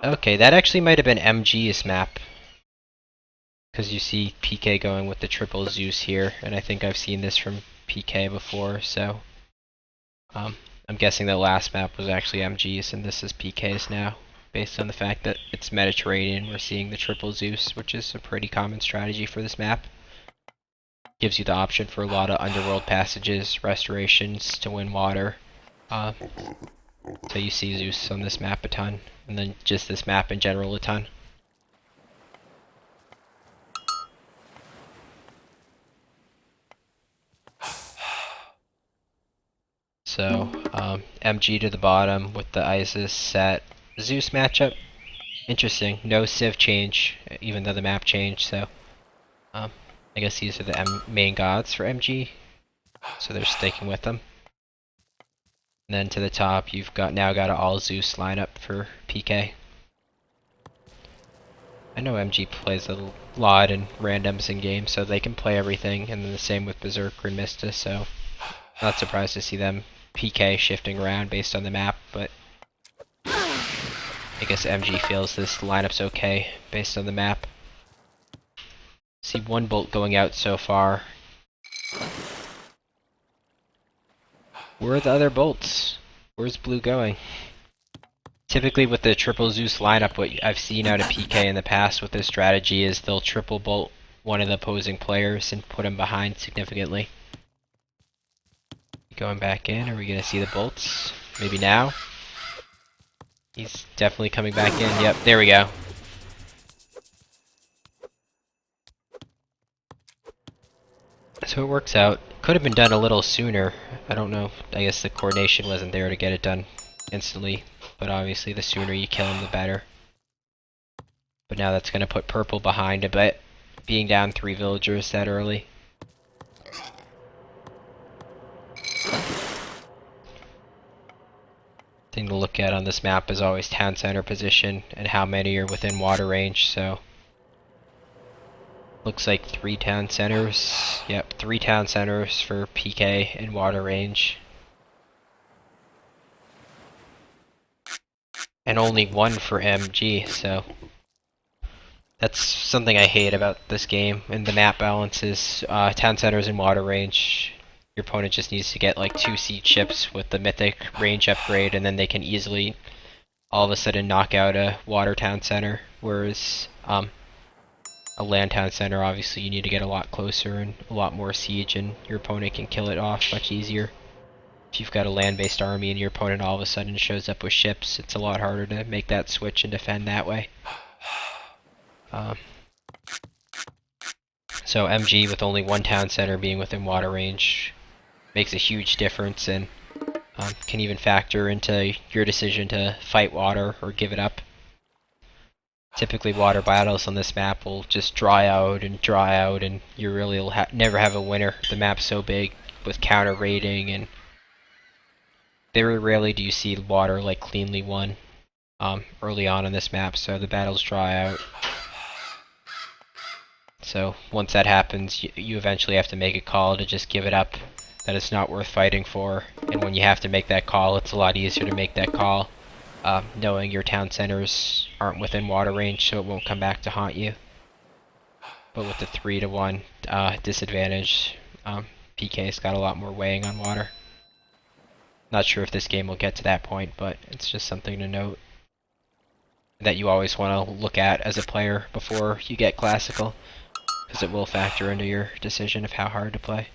Okay, that actually might have been MG's map. Because you see PK going with the triple Zeus here, and I think I've seen this from PK before, so I'm guessing the last map was actually MG's and this is PK's now, based on the fact that it's Mediterranean. We're seeing the triple Zeus, which is a pretty common strategy for this map. Gives you the option for a lot of underworld passages, restorations to win water. So you see Zeus on this map a ton, and then just this map in general a ton. So, MG to the bottom with the Isis set. Zeus matchup, interesting. No Civ change, even though the map changed, so I guess these are the main gods for MG, so they're sticking with them. And then to the top, you've now got an all Zeus lineup for PK. I know MG plays a lot in randoms in games, so they can play everything, and then the same with Berserker and Mista, so not surprised to see them PK shifting around based on the map, but I guess MG feels this lineup's okay based on the map. See one bolt going out so far. Where are the other bolts? Where's blue going? Typically with the triple Zeus lineup, what I've seen out of PK in the past with this strategy is they'll triple bolt one of the opposing players and put him behind significantly. Going back in, are we gonna see the bolts? Maybe now? He's definitely coming back in. Yep, there we go. So it works out. Could have been done a little sooner. I don't know. I guess the coordination wasn't there to get it done instantly. But obviously the sooner you kill him, the better. But now that's going to put purple behind a bit, being down 3 villagers that early. Thing to look at on this map is always town center position and how many are within water range, so looks like 3 town centers. Yep, 3 town centers for PK in water range. And only 1 for MG, so that's something I hate about this game and the map balances. Town centers in water range. Your opponent just needs to get like 2 siege ships with the Mythic range upgrade, and then they can easily all of a sudden knock out a water town center, whereas a land town center, obviously you need to get a lot closer and a lot more siege, and your opponent can kill it off much easier. If you've got a land-based army and your opponent all of a sudden shows up with ships, it's a lot harder to make that switch and defend that way. So MG with only 1 town center being within water range makes a huge difference, and can even factor into your decision to fight water or give it up. Typically water battles on this map will just dry out, and you really will never have a winner. The map's so big with counter raiding, and very rarely do you see water like cleanly won early on in this map, so the battles dry out. So once that happens, you eventually have to make a call to just give it up, that it's not worth fighting for, and when you have to make that call, it's a lot easier to make that call knowing your town centers aren't within water range, so it won't come back to haunt you. But with the 3-to-1 disadvantage, PK's got a lot more weighing on water. Not sure if this game will get to that point, but it's just something to note that you always want to look at as a player before you get classical, because it will factor into your decision of how hard to play.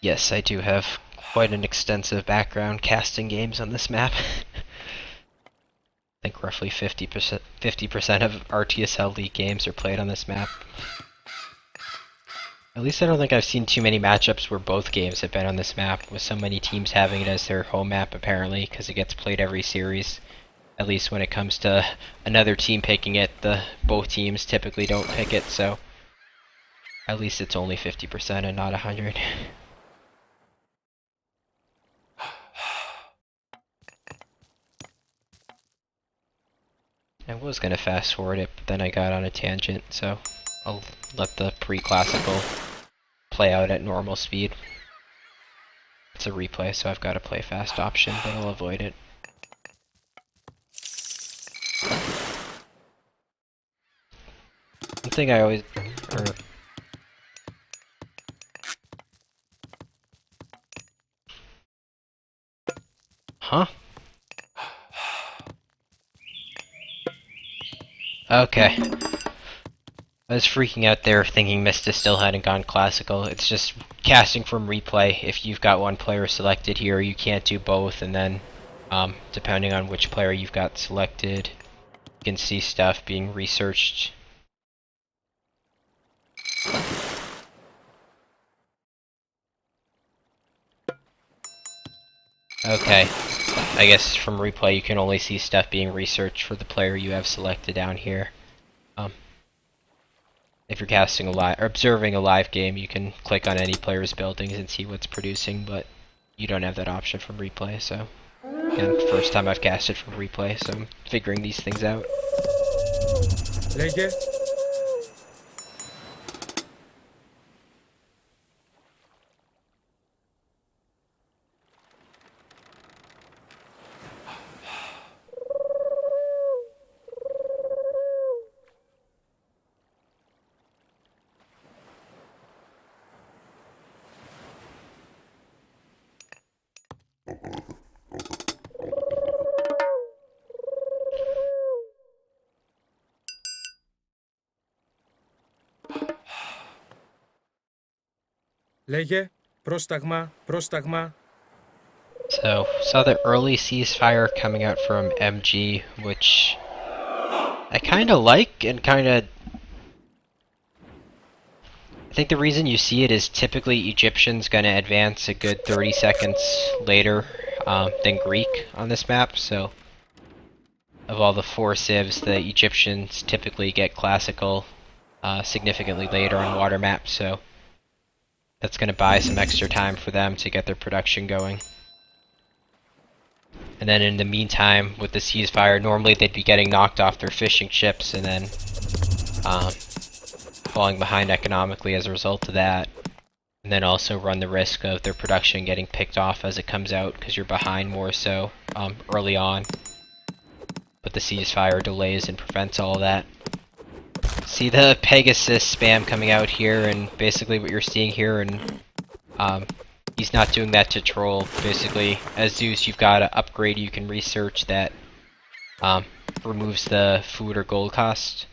Yes, I do have quite an extensive background casting games on this map. I think roughly 50% of RTSL League games are played on this map. At least I don't think I've seen too many matchups where both games have been on this map, with so many teams having it as their home map apparently, because it gets played every series. At least when it comes to another team picking it, both teams typically don't pick it, so at least it's only 50% and not 100. I was gonna fast forward it, but then I got on a tangent, so I'll let the pre-classical play out at normal speed. It's a replay, so I've got a play fast option, but I'll avoid it. One thing I always... Huh? Okay. I was freaking out there thinking Mista still hadn't gone classical. It's just casting from replay. If you've got one player selected here, you can't do both, and then depending on which player you've got selected, you can see stuff being researched. Okay. I guess from replay you can only see stuff being researched for the player you have selected down here. If you're casting a live or observing a live game, you can click on any player's buildings and see what's producing, but you don't have that option from replay. So again, first time I've casted from replay, so I'm figuring these things out. Λέγε, πρόσταγμα. So, saw the early ceasefire coming out from MG, which I kind of like and kind of... I think the reason you see it is typically Egyptian's going to advance a good 30 seconds later than Greek on this map, so of all the 4 civs, the Egyptians typically get classical significantly later on water maps, so that's going to buy some extra time for them to get their production going. And then in the meantime, with the ceasefire, normally they'd be getting knocked off their fishing ships and then falling behind economically as a result of that. And then also run the risk of their production getting picked off as it comes out because you're behind more so early on. But the ceasefire delays and prevents all of that. See the Pegasus spam coming out here, and basically what you're seeing here, and he's not doing that to troll. Basically, as Zeus, you've got an upgrade you can research that removes the food or gold cost.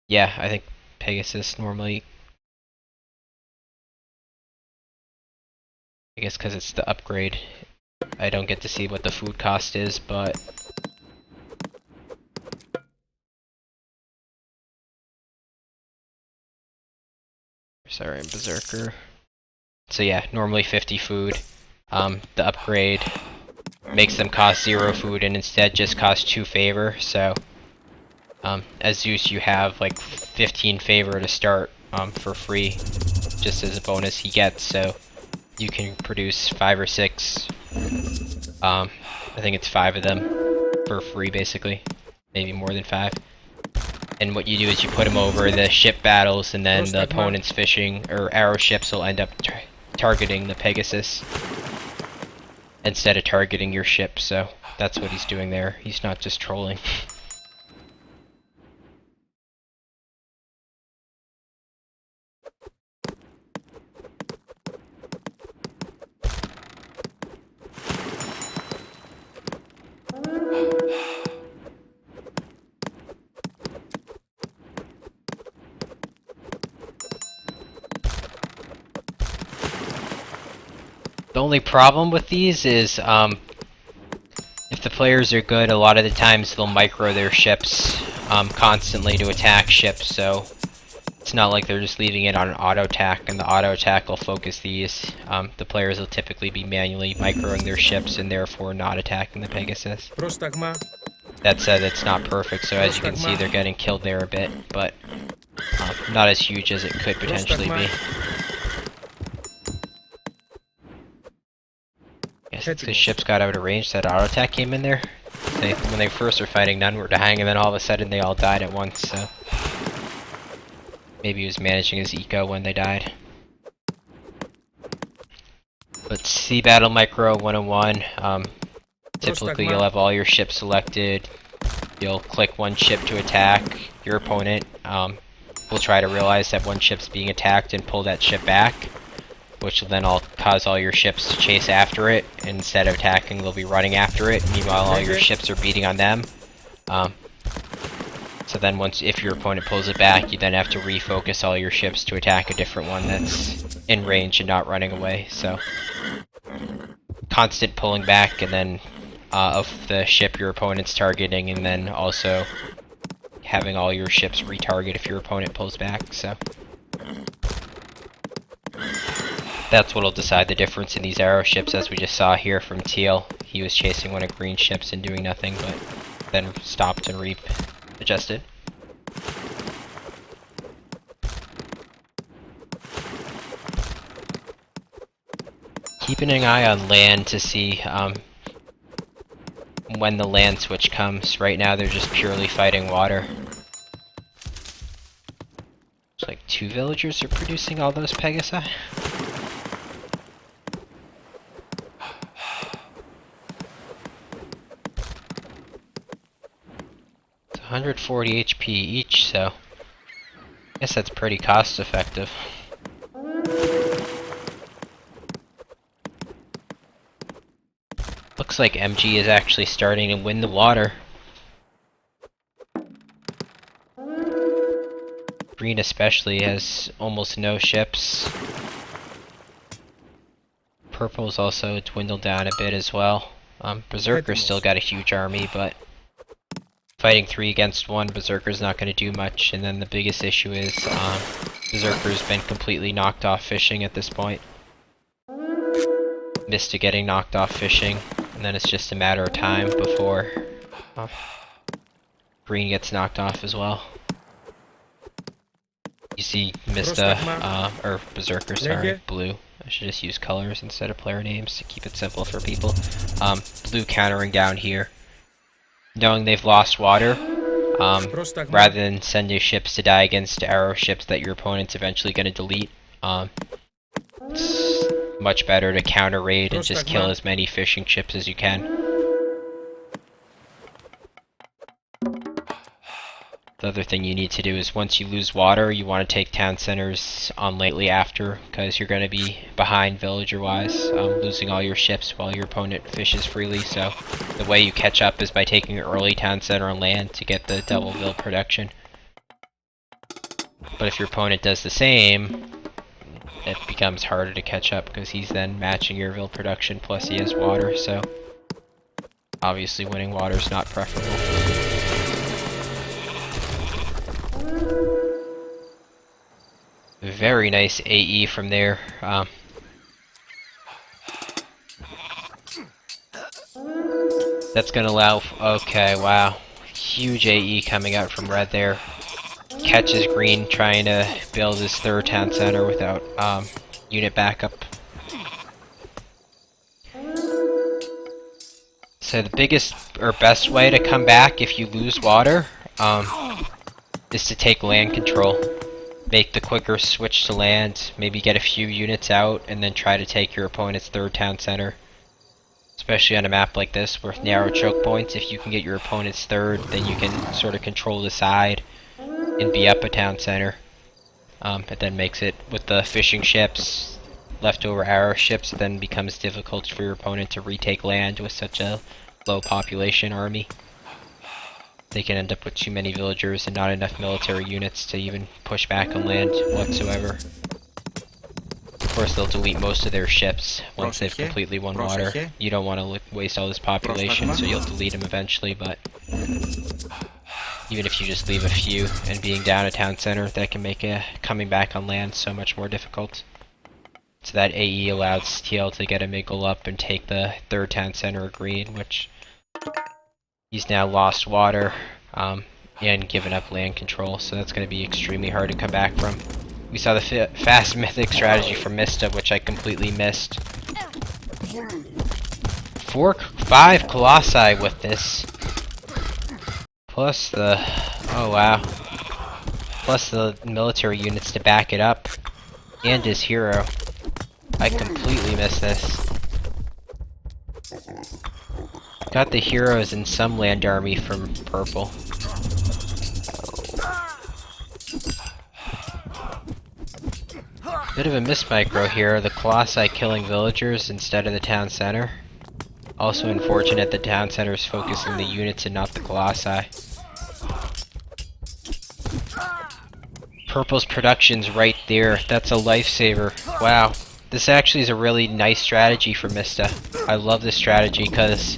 Yeah, I think Pegasus normally... I guess because it's the upgrade, I don't get to see what the food cost is, but... Sorry, I'm Berserker. So yeah, normally 50 food. The upgrade makes them cost 0 food and instead just cost 2 favor, so... as Zeus, you have like 15 favor to start for free, just as a bonus he gets, so you can produce 5 or 6. I think it's 5 of them for free, basically. Maybe more than 5. And what you do is you put them over the ship battles, and then the opponent's fishing or arrow ships will end up targeting the Pegasus instead of targeting your ship, so that's what he's doing there. He's not just trolling. The only problem with these is, if the players are good, a lot of the times they'll micro their ships constantly to attack ships, so it's not like they're just leaving it on an auto attack, and the auto attack will focus these. The players will typically be manually microing their ships and therefore not attacking the Pegasus. That said, it's not perfect, so as you can see, they're getting killed there a bit, but not as huge as it could potentially be. Guess the ships got out of range, that auto attack came in there. When they first were fighting, none were dying, and then all of a sudden they all died at once, so... Maybe he was managing his eco when they died. But Sea Battle Micro 101, typically you'll have all your ships selected. You'll click one ship to attack. Your opponent will try to realize that one ship's being attacked and pull that ship back, which will then cause all your ships to chase after it. And instead of attacking, they'll be running after it. Meanwhile, all your ships are beating on them. So then if your opponent pulls it back, you then have to refocus all your ships to attack a different one that's in range and not running away. So constant pulling back, and then of the ship your opponent's targeting, and then also having all your ships retarget if your opponent pulls back. So that's what'll decide the difference in these arrow ships, as we just saw here from Teal. He was chasing one of green ships and doing nothing, but then stopped and adjusted. Keeping an eye on land to see when the land switch comes. Right now they're just purely fighting water. It's like 2 villagers are producing all those Pegasi. It's 140 HP each, so I guess that's pretty cost effective. Looks like MG is actually starting to win the water. Green especially has almost no ships. Purple's also dwindled down a bit as well. Berserker's still got a huge army, but fighting 3 against 1, Berserker's not going to do much. And then the biggest issue is Berserker's been completely knocked off fishing at this point. Mista getting knocked off fishing, and then it's just a matter of time before Green gets knocked off as well. You see Mista, or Berserker, sorry, Blue. I should just use colors instead of player names to keep it simple for people. Blue countering down here. Knowing they've lost water, rather than send your ships to die against arrow ships that your opponent's eventually going to delete, it's much better to counter raid and just kill as many fishing ships as you can. The other thing you need to do is once you lose water, you want to take town centers on lately after, because you're going to be behind villager-wise, losing all your ships while your opponent fishes freely. So the way you catch up is by taking an early town center on land to get the double vill production. But if your opponent does the same, it becomes harder to catch up because he's then matching your vill production, plus he has water, so obviously winning water is not preferable. Very nice AE from there. That's gonna allow, okay, wow. Huge AE coming out from red there. Catches green trying to build his 3rd town center without unit backup. So the biggest or best way to come back if you lose water is to take land control. Make the quicker switch to land, maybe get a few units out, and then try to take your opponent's 3rd town center. Especially on a map like this with narrow choke points, if you can get your opponent's 3rd, then you can sort of control the side and be up a town center. It then makes it, with the fishing ships, leftover arrow ships, it then becomes difficult for your opponent to retake land with such a low population army. They can end up with too many villagers and not enough military units to even push back on land whatsoever. Of course, they'll delete most of their ships once they've completely won water. You don't want to waste all this population, so you'll delete them eventually, but even if you just leave a few and being down a town center, that can make coming back on land so much more difficult. So that AE allowed TL to get a Miggle up and take the 3rd town center of green, which he's now lost water and given up land control, so that's going to be extremely hard to come back from. We saw the fast mythic strategy from Mista, which I completely missed. 5 Colossi with this. Plus the... oh wow. plus the military units to back it up, and his hero. I completely missed this. Got the heroes in some land army from purple. Bit of a mismicro here, the Colossi killing villagers instead of the town center. Also unfortunate the town center is focusing the units and not the Colossi. Purple's production's right there. That's a lifesaver. Wow. This actually is a really nice strategy for Mista. I love this strategy because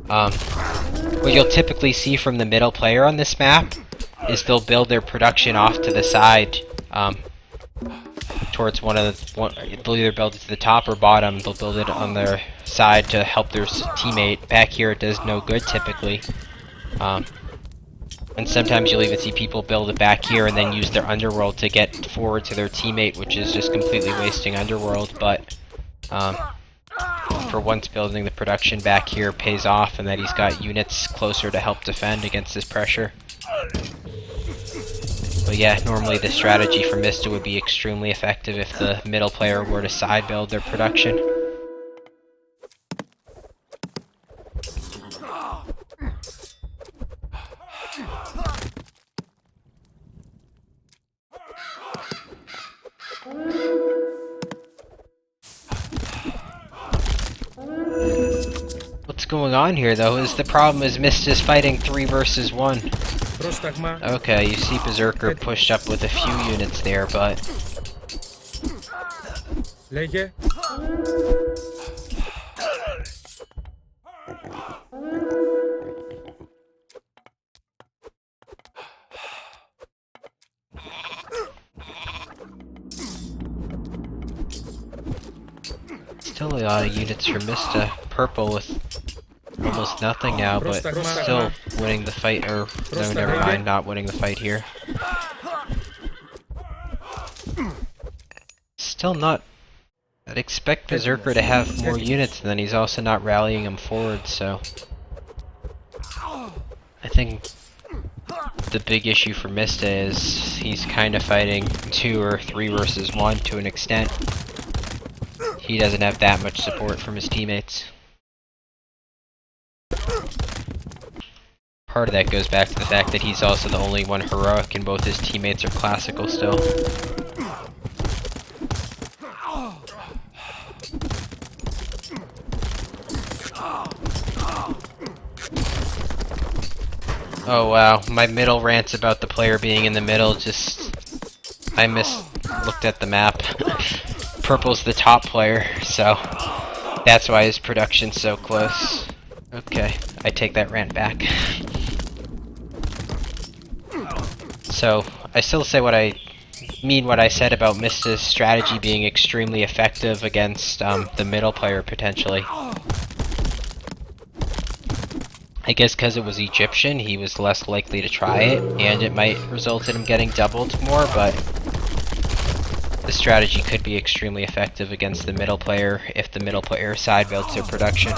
what you'll typically see from the middle player on this map is they'll build their production off to the side towards they'll either build it to the top or bottom. They'll build it on their side to help their teammate. Back here it does no good typically. And sometimes you'll even see people build it back here and then use their underworld to get forward to their teammate, which is just completely wasting underworld, but for once building the production back here pays off, and that he's got units closer to help defend against this pressure. But yeah, normally the strategy for Mista would be extremely effective if the middle player were to side build their production. What's going on here though is the problem is Mista's fighting 3 versus 1. Okay, you see Berserker pushed up with a few units there, but still a lot of units for Mista. Purple with almost nothing now, but still winning the fight, or no, never mind, not winning the fight here. Still not... I'd expect Berserker to have more units, and then he's also not rallying them forward, so... I think the big issue for Mista is he's kind of fighting 2 or 3 versus 1 to an extent. He doesn't have that much support from his teammates. Part of that goes back to the fact that he's also the only one heroic and both his teammates are classical still. Oh wow, my middle rants about the player being in the middle I looked at the map. Purple's the top player, so that's why his production's so close. Okay, I take that rant back. So, I still say what I said about Mista's strategy being extremely effective against the middle player, potentially. I guess because it was Egyptian, he was less likely to try it, and it might result in him getting doubled more, but the strategy could be extremely effective against the middle player if the middle player side builds their production.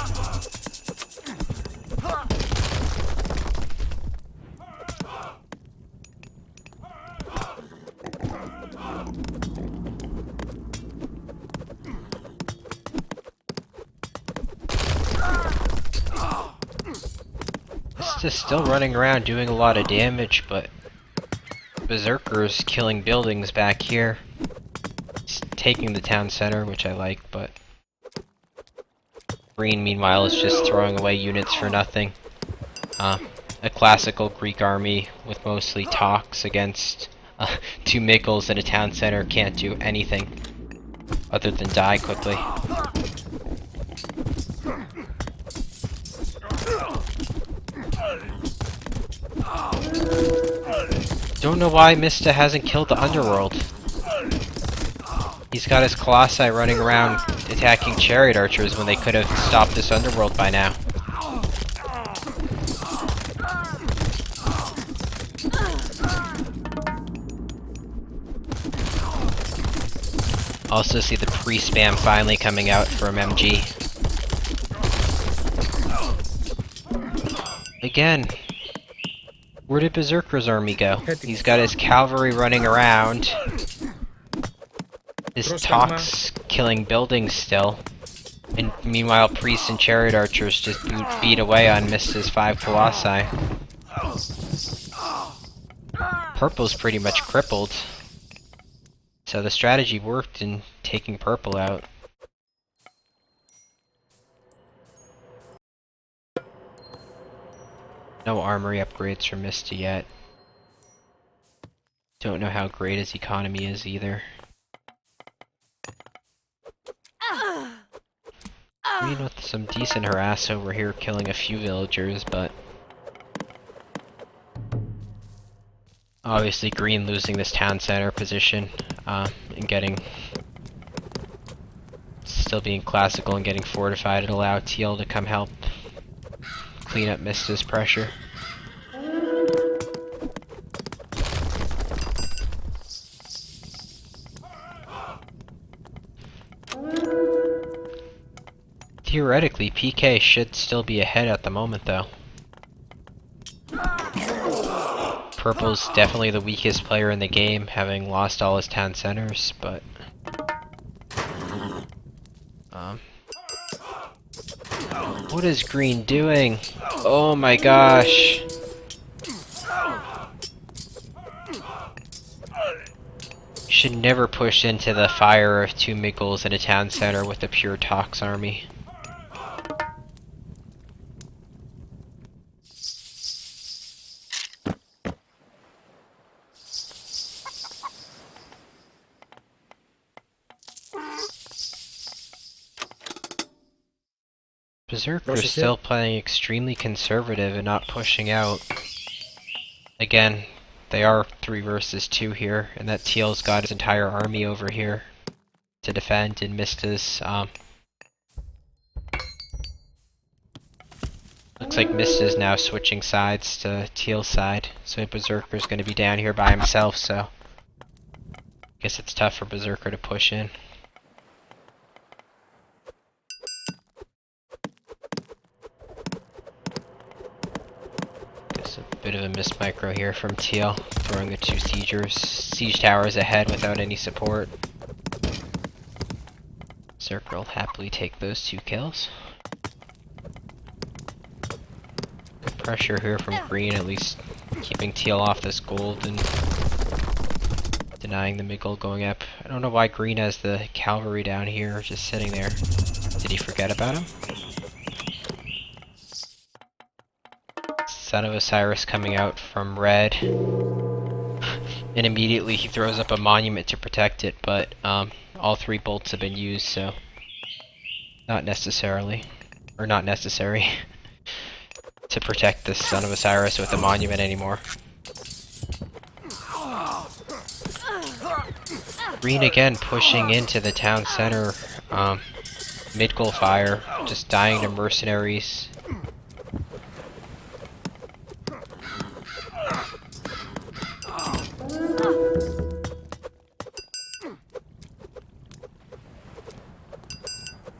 Is still running around doing a lot of damage, but Berserker's killing buildings back here. He's taking the town center, which I like, but Green meanwhile is just throwing away units for nothing. A classical Greek army with mostly talks against 2 Mikkels and a town center can't do anything other than die quickly. Don't know why Mista hasn't killed the underworld. He's got his Colossi running around attacking chariot archers when they could have stopped this underworld by now. Also see the pre-spam finally coming out from MG. Again, Where did Berserker's army go? Heading. He's got his cavalry running around. His Prostagma. talks killing buildings still. And meanwhile, priests and chariot archers just beat away on Mista's 5 colossi. Purple's pretty much crippled. So the strategy worked in taking purple out. No armory upgrades for Mista yet. Don't know how great his economy is either. Green with some decent harass over here killing a few villagers, but obviously green losing this town center position and getting still being classical and getting fortified. It allowed teal to come help clean up Mista's pressure. Theoretically, PK should still be ahead at the moment, though. Purple's definitely the weakest player in the game, having lost all his town centers, but what is green doing? Oh my gosh! Should never push into the fire of 2 Miggles in a town center with a pure Tox army. Berserker's still playing extremely conservative and not pushing out. Again, they are 3 versus 2 here, and that teal's got his entire army over here to defend, and Mista's looks like Mista's now switching sides to teal's side, so Berserker's gonna be down here by himself, so I guess it's tough for Berserker to push in. Bit of a missed micro here from teal, throwing the 2 siege towers ahead without any support. Berserker will happily take those 2 kills. Good pressure here from green, at least keeping teal off this gold and denying the Miggle going up. I don't know why green has the cavalry down here just sitting there. Did he forget about him? Son of Osiris coming out from red, and immediately he throws up a monument to protect it, but all 3 bolts have been used, so not necessary to protect this Son of Osiris with a monument anymore. Green again pushing into the town center, mid-goal fire, just dying to mercenaries.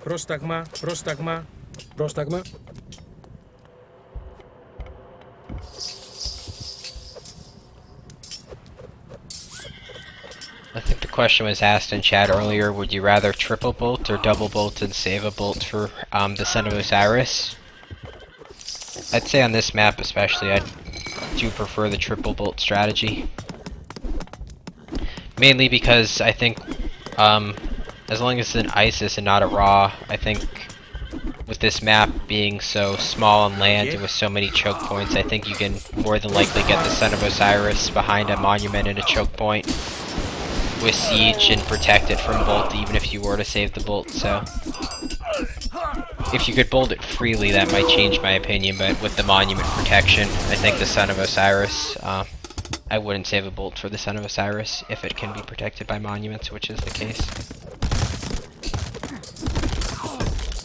Πρόσταγμα, πρόσταγμα, πρόσταγμα. I think the question was asked in chat earlier, would you rather triple bolt or double bolt and save a bolt for the Son of Osiris? I'd say on this map especially, I do prefer the triple bolt strategy. Mainly because I think as long as it's an ISIS and not a raw, I think with this map being so small on land and with so many choke points, I think you can more than likely get the Son of Osiris behind a monument and a choke point with siege and protect it from bolt even if you were to save the bolt. So if you could bolt it freely, that might change my opinion, but with the monument protection, I think the Son of Osiris, I wouldn't save a bolt for the Son of Osiris if it can be protected by monuments, which is the case.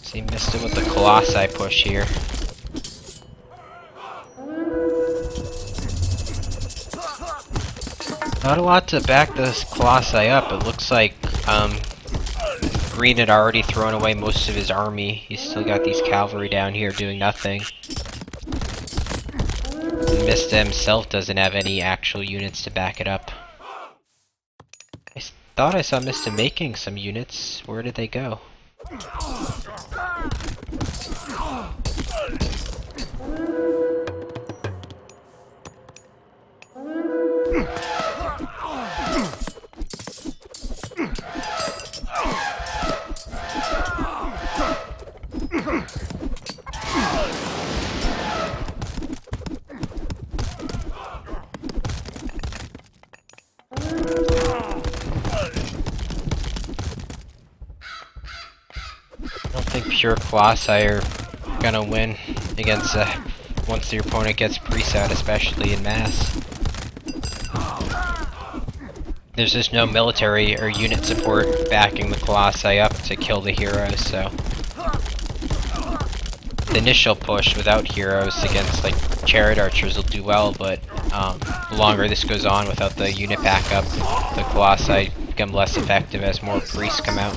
See, missed it with the Colossi push here. Not a lot to back this Colossi up. It looks like Green had already thrown away most of his army. He's still got these cavalry down here doing nothing. And Mista himself doesn't have any actual units to back it up. I thought I saw Mista making some units. Where did they go? I don't think pure Colossi are gonna win against once your opponent gets priest out, especially in mass. There's just no military or unit support backing the Colossi up to kill the heroes, so the initial push without heroes against like chariot archers will do well, but the longer this goes on without the unit backup, the Colossi become less effective as more priests come out.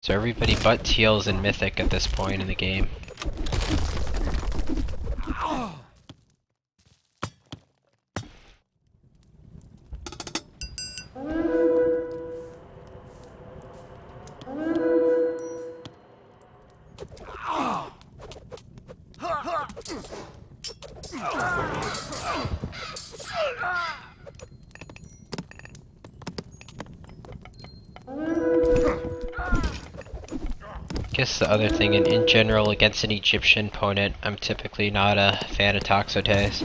So everybody but Teal's in Mythic at this point in the game. I guess the other thing, in general, against an Egyptian opponent, I'm typically not a fan of Toxotes.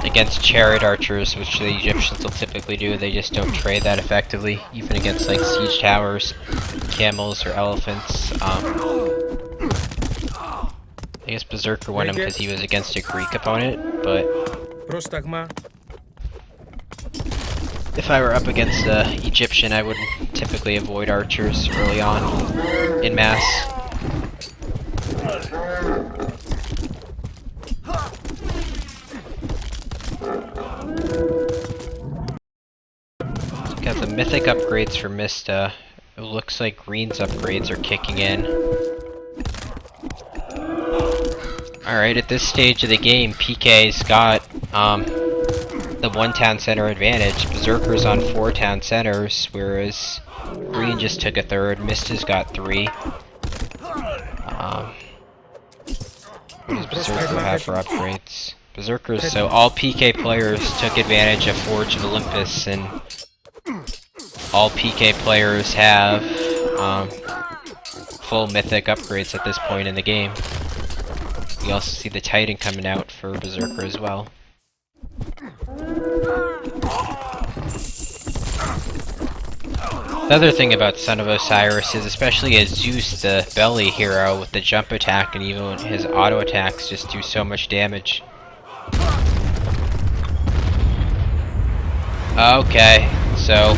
Against chariot archers, which the Egyptians will typically do, they just don't trade that effectively, even against like siege towers, camels, or elephants. I guess Berserker won him because he was against a Greek opponent, but if I were up against an Egyptian, I would typically avoid archers early on in mass. Got the Mythic upgrades for Mista. It looks like Green's upgrades are kicking in. Alright, at this stage of the game, PK's got the 1 town center advantage. Berserker's on 4 town centers, whereas Green just took a third. Mista's got 3. What does Berserker have for upgrades? Berserkers, so all PK players took advantage of Forge of Olympus, and all PK players have full Mythic upgrades at this point in the game. We also see the Titan coming out for Berserker as well. The other thing about Son of Osiris is, especially as Zeus, the belly hero with the jump attack and even his auto attacks just do so much damage. Okay, so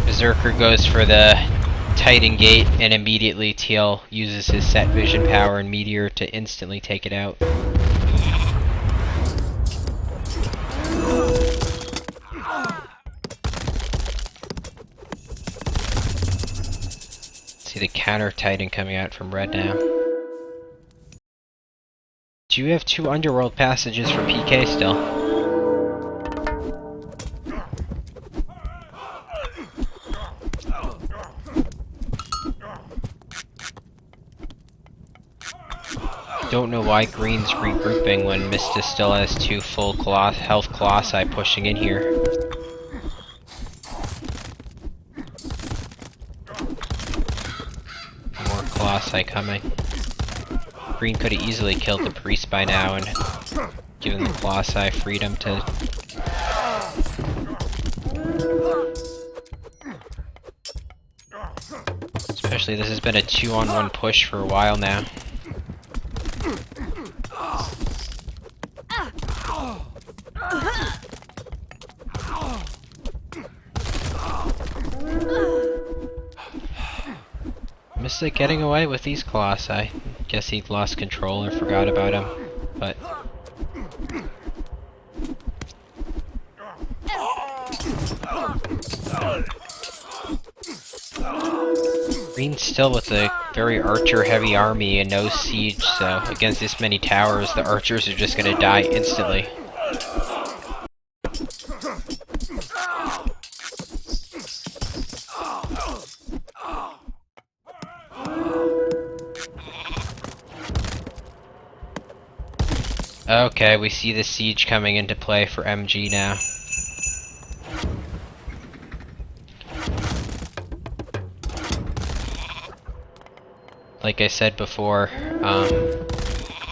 Berserker goes for the Titan Gate, and immediately Teal uses his set vision power and Meteor to instantly take it out. See the counter Titan coming out from red now. Do you have 2 underworld passages for PK still? Don't know why Green's regrouping when Mista still has 2 full health Colossi pushing in here. More Colossi coming. Green could have easily killed the priest by now and given the Colossi freedom to... Especially this has been a 2-on-1 push for a while now. Mythic getting away with these Colossi. Guess he lost control or forgot about him, but Green's still with a very archer-heavy army and no siege, so against this many towers, the archers are just gonna die instantly. Okay, we see the siege coming into play for MG now. Like I said before,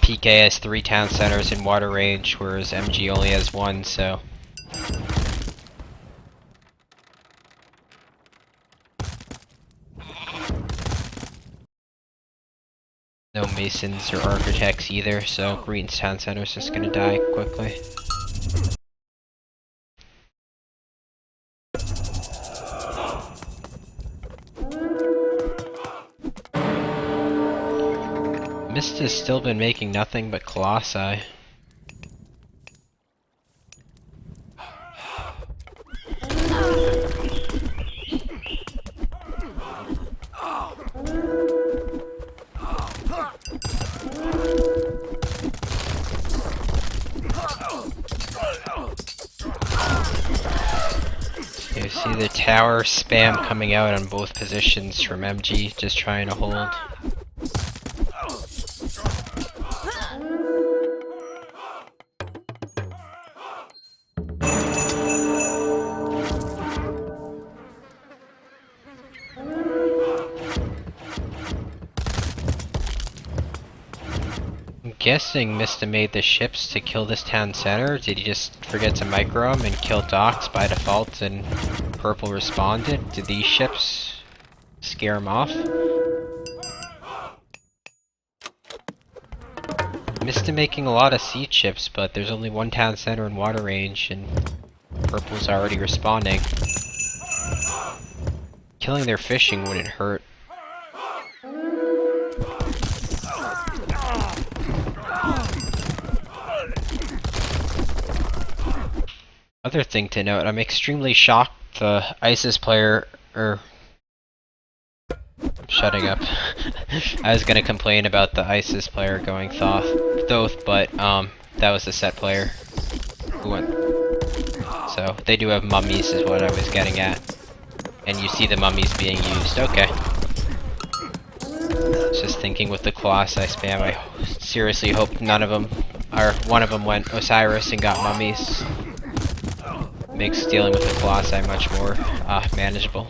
PK has 3 town centers in water range, whereas MG only has 1, so... No masons or architects either, so Green's town center is just gonna die quickly. Mist has still been making nothing but colossi. You see the tower spam coming out on both positions from MG, just trying to hold. I'm guessing Mista made the ships to kill this town center. Did he just forget to micro him and kill docks by default and purple responded? Did these ships scare him off? Mista making a lot of siege ships, but there's only 1 town center in water range and purple's already responding. Killing their fishing wouldn't hurt. Other thing to note, I'm extremely shocked the ISIS player, I'm shutting up. I was gonna complain about the ISIS player going Thoth, but that was the set player who went. So they do have mummies is what I was getting at. And you see the mummies being used, okay. Just thinking with the Colossi spam, I seriously hope none of them, or one of them went Osiris and got mummies. Makes dealing with the Colossi much more manageable.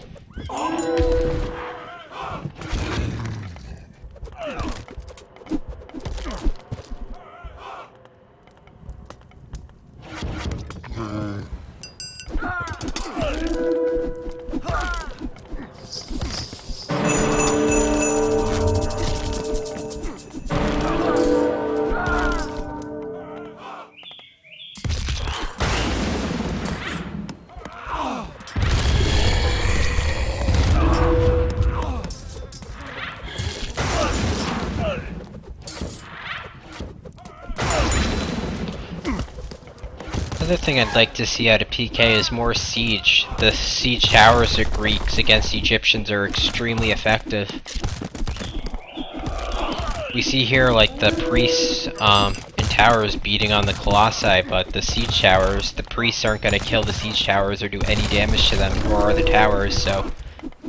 Another thing I'd like to see out of PK is more siege. The siege towers of Greeks against Egyptians are extremely effective. We see here like the priests and towers beating on the colossi, but the siege towers, the priests aren't going to kill the siege towers or do any damage to them, nor are the towers, so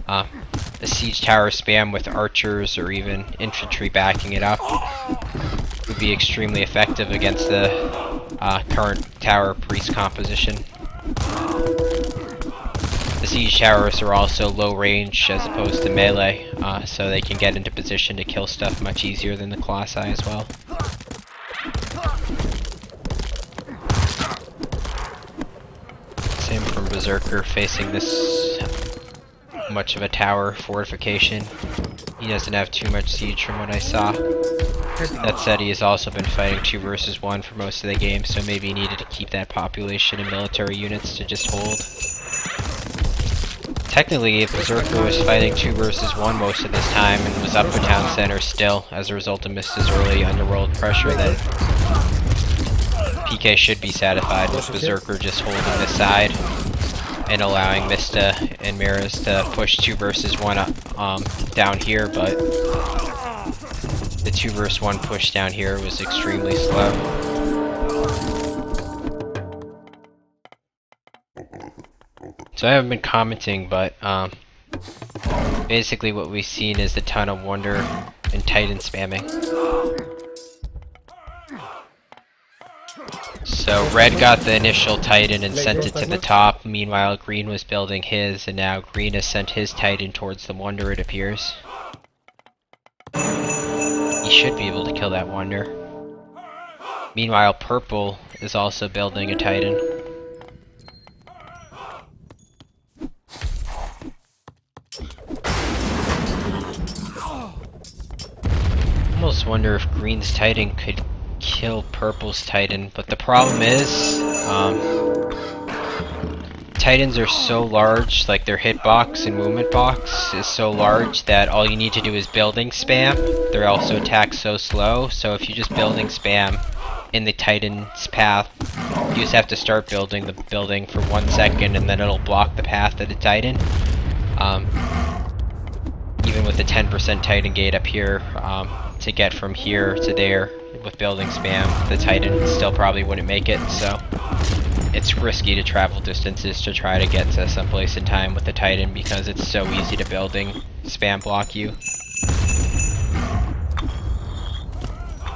the siege tower spam with archers or even infantry backing it up would be extremely effective against the current tower priest composition. The siege towers are also low range as opposed to melee, so they can get into position to kill stuff much easier than the colossi as well. Same from Berserker facing this much of a tower fortification. He doesn't have too much siege from what I saw. That said, he has also been fighting 2 versus 1 for most of the game, so maybe he needed to keep that population and military units to just hold. Technically, if Berserker was fighting 2 versus 1 most of this time and was up a town center still, as a result of Mista's early underworld pressure, then PK should be satisfied with Berserker just holding the side. and allowing Mista and Miraz to push 2 versus 1 down here, but the 2 versus 1 push down here was extremely slow. So I haven't been commenting, but basically what we've seen is a ton of Wonder and Titan spamming. So Red got the initial Titan and sent it to the top, meanwhile Green was building his, and now Green has sent his Titan towards the Wonder, it appears. He should be able to kill that Wonder. Meanwhile Purple is also building a Titan. I almost wonder if Green's Titan could kill Purple's Titan, but the problem is, Titans are so large, like their hitbox and movement box is so large that all you need to do is building spam. They're also attacked so slow, so if you just building spam in the Titan's path, you just have to start building the building for 1 second and then it'll block the path of the Titan. Even with a 10% Titan gate up here, to get from here to there with building spam, the Titan still probably wouldn't make it, so it's risky to travel distances to try to get to someplace in time with the Titan because it's so easy to building spam block you.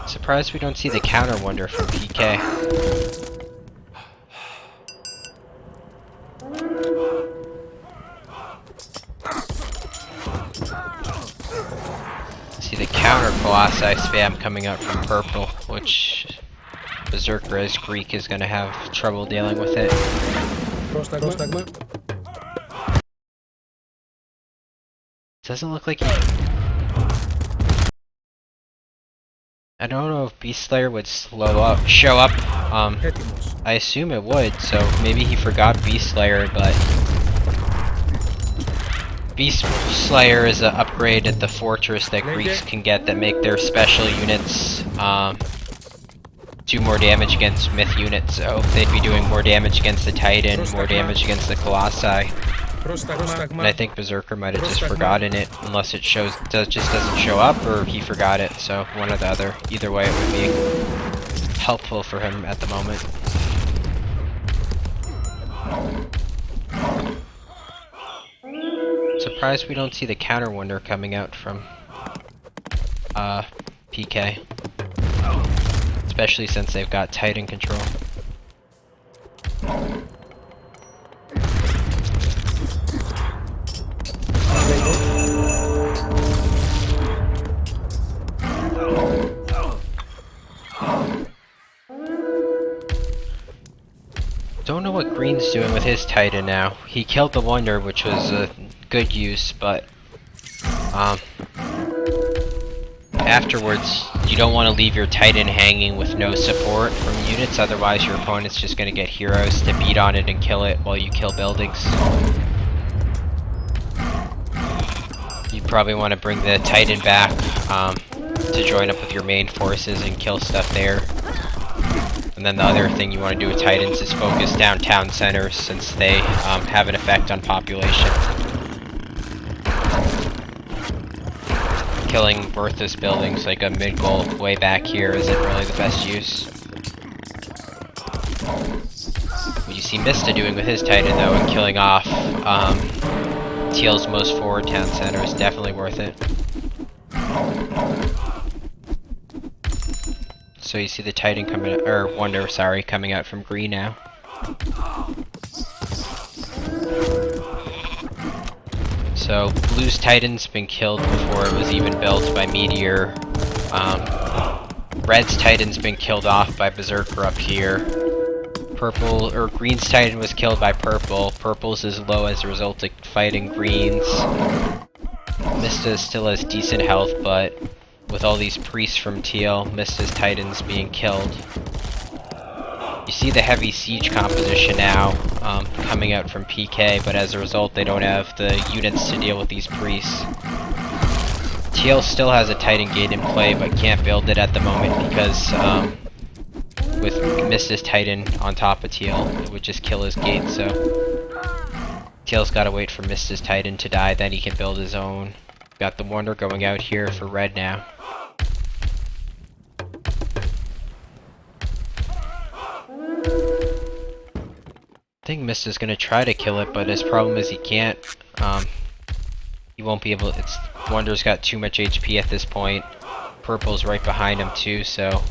Surprised we don't see the counter Wonder from PK. See the counter Colossi spam coming out from Purple, which Berserker as Greek is gonna have trouble dealing with it. Doesn't look like he... I don't know if Beast Slayer would show up. I assume it would, so maybe he forgot Beast Slayer, but Beast Slayer is an upgrade at the fortress that Greeks can get that make their special units do more damage against myth units, so they'd be doing more damage against the Titan, more damage against the Colossi. And I think Berserker might have just forgotten it, unless it just doesn't show up, or he forgot it, so one or the other. Either way, it would be helpful for him at the moment. Surprised we don't see the counter Wonder coming out from PK. Especially since they've got Titan control. Don't know what Green's doing with his Titan now. He killed the Wonder, which was a good use, but afterwards, you don't want to leave your Titan hanging with no support from units, otherwise your opponent's just going to get heroes to beat on it and kill it while you kill buildings. You probably want to bring the Titan back to join up with your main forces and kill stuff there. And then the other thing you want to do with Titans is focus downtown centers, since they have an effect on population. Killing worthless buildings like a mid-goal way back here isn't really the best use. What you see Mista doing with his Titan though, and killing off Teal's most forward town center is definitely worth it. So you see the Titan coming, or Wonder, sorry, coming out from Green now. So Blue's Titan's been killed before it was even built by Meteor. Red's Titan's been killed off by Berserker up here. Green's Titan was killed by Purple. Purple's is low as a result of fighting Green's. Mista still has decent health, but with all these priests from Teal, Mista's Titan's being killed. You see the heavy siege composition now coming out from PK, but as a result they don't have the units to deal with these priests. Teal still has a Titan gate in play, but can't build it at the moment because with Mista's Titan on top of Teal, it would just kill his gate, so Teal's gotta wait for Mista's Titan to die, then he can build his own. Got the Wonder going out here for red now. I think Mista's gonna try to kill it, but his problem is he can't. He won't be able. Wonder's got too much HP at this point. Purple's right behind him too, so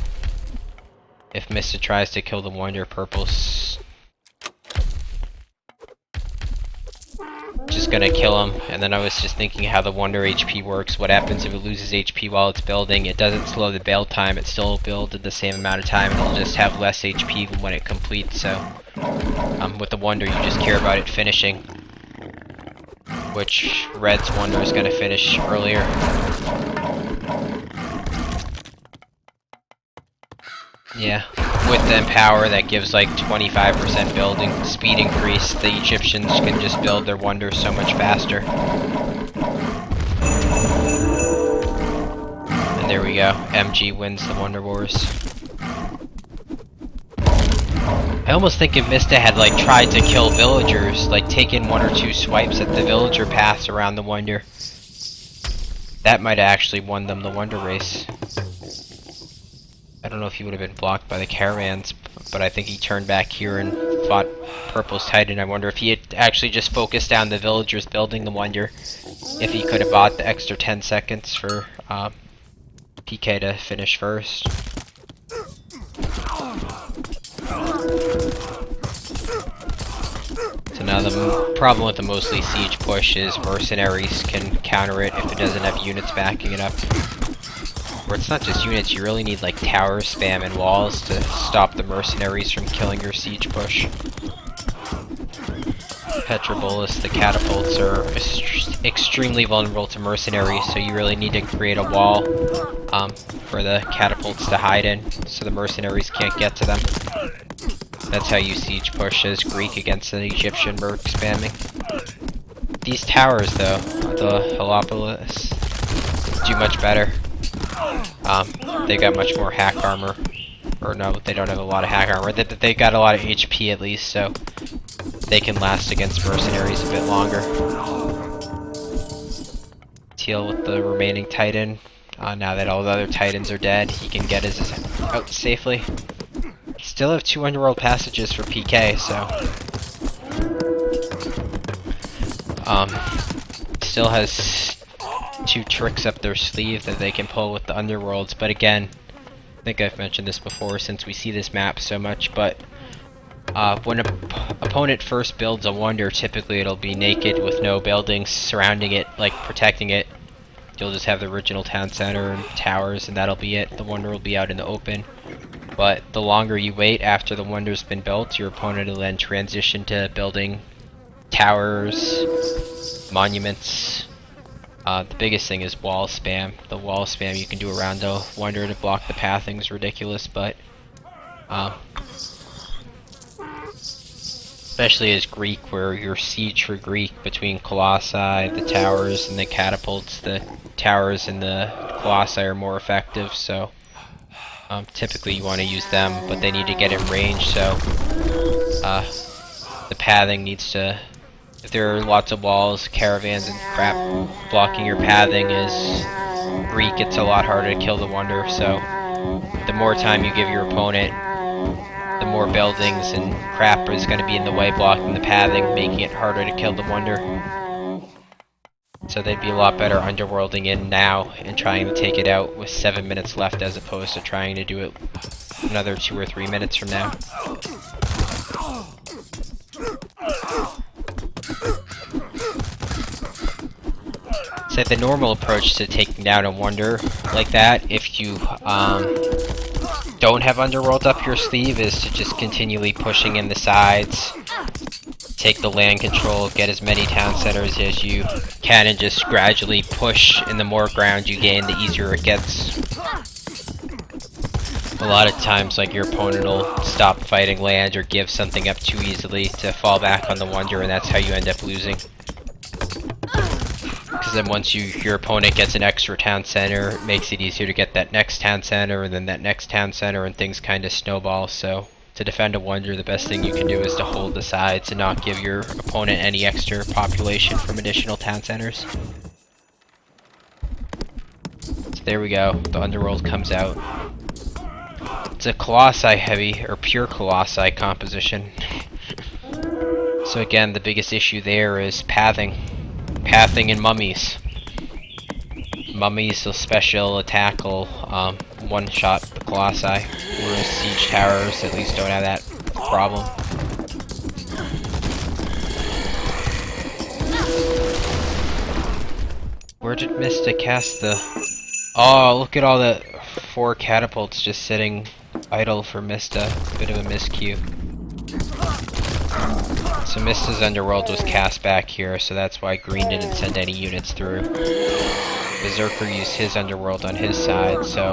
if Mista tries to kill the Wonder, Purple's just gonna kill him. And then I was just thinking how the Wonder HP works. What happens if it loses HP while it's building? It doesn't slow the build time. It still builds at the same amount of time. It'll just have less HP when it completes. So with the Wonder, you just care about it finishing, which Red's Wonder is gonna finish earlier. Yeah, with the Empower, that gives like 25% building speed increase. The Egyptians can just build their Wonders so much faster. And there we go. MG wins the Wonder Wars. I almost think if Mista had like tried to kill villagers, like taken 1 or 2 swipes at the villager paths around the Wonder, that might have actually won them the Wonder race. I don't know if he would have been blocked by the caravans, but I think he turned back here and fought Purple's Titan. I wonder if he had actually just focused down the villagers building the Wonder, if he could have bought the extra 10 seconds for PK to finish first. So now the problem with the mostly siege push is mercenaries can counter it if it doesn't have units backing it up. Or it's not just units, you really need like tower spam and walls to stop the mercenaries from killing your siege push. Petrobolus, the catapults are extremely vulnerable to mercenaries, so you really need to create a wall for the catapults to hide in, so the mercenaries can't get to them. That's how you siege push as Greek against an Egyptian merc spamming. These towers though, the Helopolis, do much better. They got much more hack armor. Or no, they don't have a lot of hack armor. They got a lot of HP at least, so they can last against mercenaries a bit longer. Teal with the remaining Titan. Now that all the other Titans are dead, he can get his out safely. Still have 2 underworld passages for PK, so still has 2 tricks up their sleeve that they can pull with the underworlds. But again, I think I've mentioned this before since we see this map so much, but when an opponent first builds a Wonder, typically it'll be naked with no buildings surrounding it, like protecting it. You'll just have the original town center and towers, and that'll be it. The Wonder will be out in the open. But the longer you wait after the Wonder's been built, your opponent will then transition to building towers, monuments. The biggest thing is wall spam. The wall spam you can do around the Wonder to block the pathing is ridiculous, but especially as Greek, where your siege for Greek between Colossi, the towers, and the catapults, the towers and the Colossi are more effective, so typically you want to use them, but they need to get in range, so the pathing needs to... If there are lots of walls, caravans, and crap blocking your pathing is Greek, it's a lot harder to kill the Wonder, so the more time you give your opponent, the more buildings and crap is going to be in the way blocking the pathing, making it harder to kill the Wonder. So they'd be a lot better underworlding in now and trying to take it out with 7 minutes left as opposed to trying to do it another 2 or 3 minutes from now. So the normal approach to taking down a Wonder like that, if you don't have Underworld up your sleeve, is to just continually pushing in the sides, take the land control, get as many town centers as you can, and just gradually push, and the more ground you gain, the easier it gets. A lot of times, like, your opponent will stop fighting land or give something up too easily to fall back on the Wonder, and that's how you end up losing. Because then once your opponent gets an extra town center, it makes it easier to get that next town center, and then that next town center, and things kind of snowball, so To defend a wonder, the best thing you can do is to hold the sides and not give your opponent any extra population from additional town centers. So there we go, the underworld comes out. It's a Colossi heavy, or pure Colossi composition. So again, the biggest issue there is pathing. Pathing and mummies. Mummies will special attack will one-shot the Colossi, whereas siege towers at least don't have that problem. Where did Mista cast the... Oh, look at all the 4 catapults just sitting idle for Mista. Bit of a miscue. So Mista's Underworld was cast back here, so that's why Green didn't send any units through. Berserker used his Underworld on his side, so...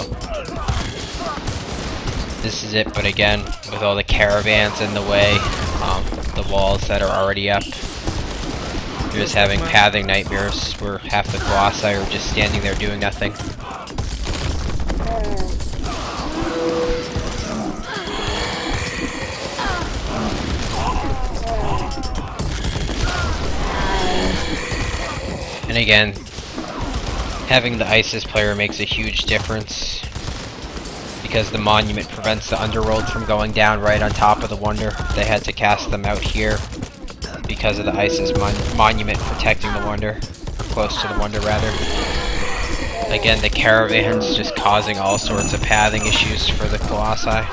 This is it, but again, with all the caravans in the way, the walls that are already up, you're just having pathing nightmares where half the Colossi are just standing there doing nothing. And again, having the ISIS player makes a huge difference, because the monument prevents the underworld from going down right on top of the wonder. They had to cast them out here because of the ISIS monument protecting the wonder, or close to the wonder rather. Again, the caravans just causing all sorts of pathing issues for the Colossi.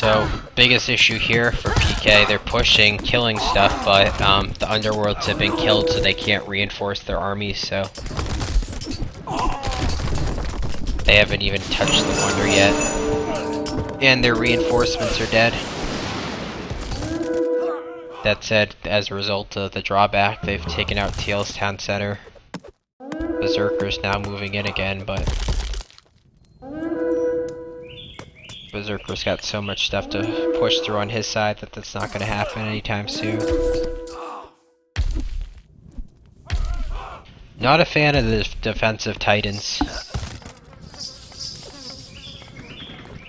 So, biggest issue here for PK, they're pushing, killing stuff, but the underworlds have been killed so they can't reinforce their armies, so... They haven't even touched the wonder yet. And their reinforcements are dead. That said, as a result of the drawback, they've taken out Teal's town center. Berserker's now moving in again, but... Berserker's got so much stuff to push through on his side that that's not going to happen anytime soon. Not a fan of the defensive titans.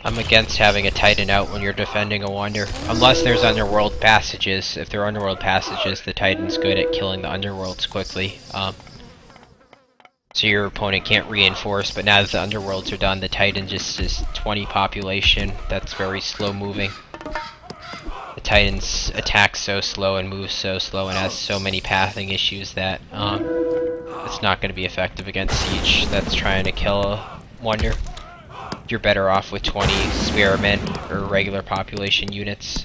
I'm against having a titan out when you're defending a wonder. Unless there's underworld passages. If there are underworld passages, the titan's good at killing the underworlds quickly. So your opponent can't reinforce, but now that the underworlds are done, the titan just is 20 population. That's very slow moving. The titan's attack so slow and moves so slow and has so many pathing issues that it's not going to be effective against siege that's trying to kill a wonder. You're better off with 20 spearmen or regular population units.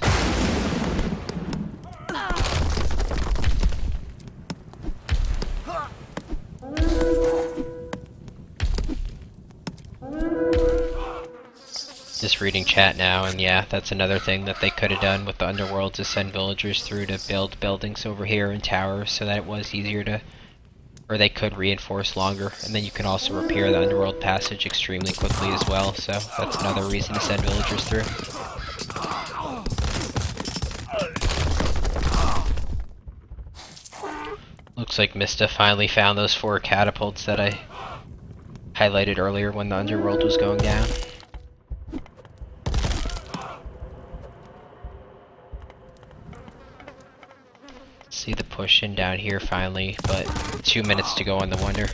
Just reading chat now, and yeah, that's another thing that they could have done with the underworld, to send villagers through to build buildings over here and towers so that it was easier to, or they could reinforce longer, and then you can also repair the underworld passage extremely quickly as well, so that's another reason to send villagers through. Looks like Mista finally found those 4 catapults that I highlighted earlier when the underworld was going down. See the push in down here finally, but 2 minutes to go on the wonder.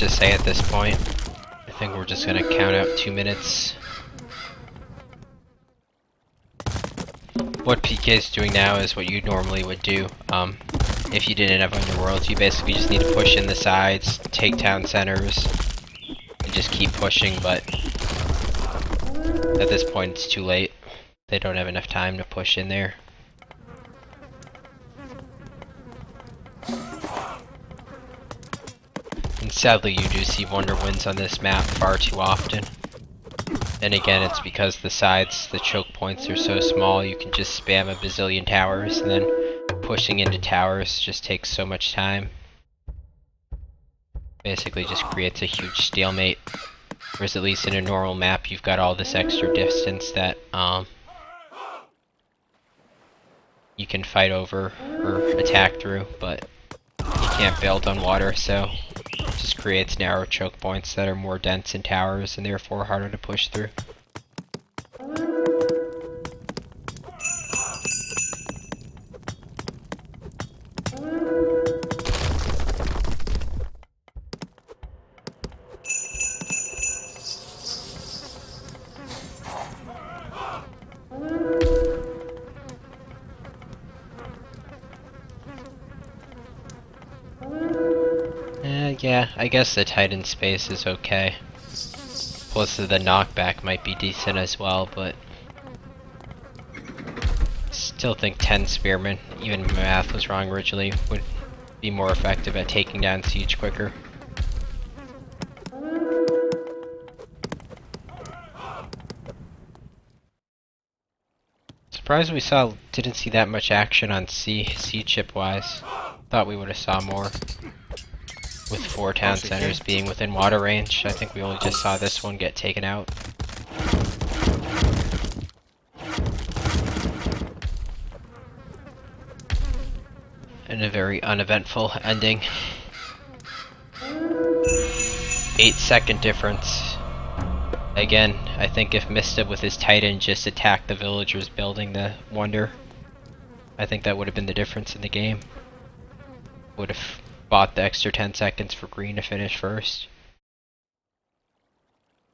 just say at this point. I think we're just gonna count out 2 minutes. What PK is doing now is what you normally would do. If you didn't have Underworld, you basically just need to push in the sides, take town centers, and just keep pushing, but at this point it's too late. They don't have enough time to push in there. And sadly you do see Wonder Winds on this map far too often. And again, it's because the sides, the choke points are so small, you can just spam a bazillion towers, and then pushing into towers just takes so much time. Basically just creates a huge stalemate. Whereas at least in a normal map, you've got all this extra distance that you can fight over or attack through, but you can't build on water, so it just creates narrow choke points that are more dense in towers and therefore harder to push through. Yeah, I guess the Titan space is okay. Plus the knockback might be decent as well, but still think 10 Spearmen, even if my math was wrong originally, would be more effective at taking down siege quicker. Surprised we didn't see that much action on sea chip wise. Thought we would have saw more. With 4 town centers being within water range, I think we only just saw this one get taken out. And a very uneventful ending. 8-second difference. Again, I think if Mista with his Titan just attacked the villagers building the Wonder, I think that would have been the difference in the game. Would have bought the extra 10 seconds for green to finish first.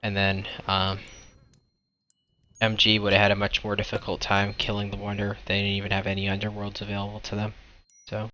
And then MG would have had a much more difficult time killing the Wonder. They didn't even have any underworlds available to them. So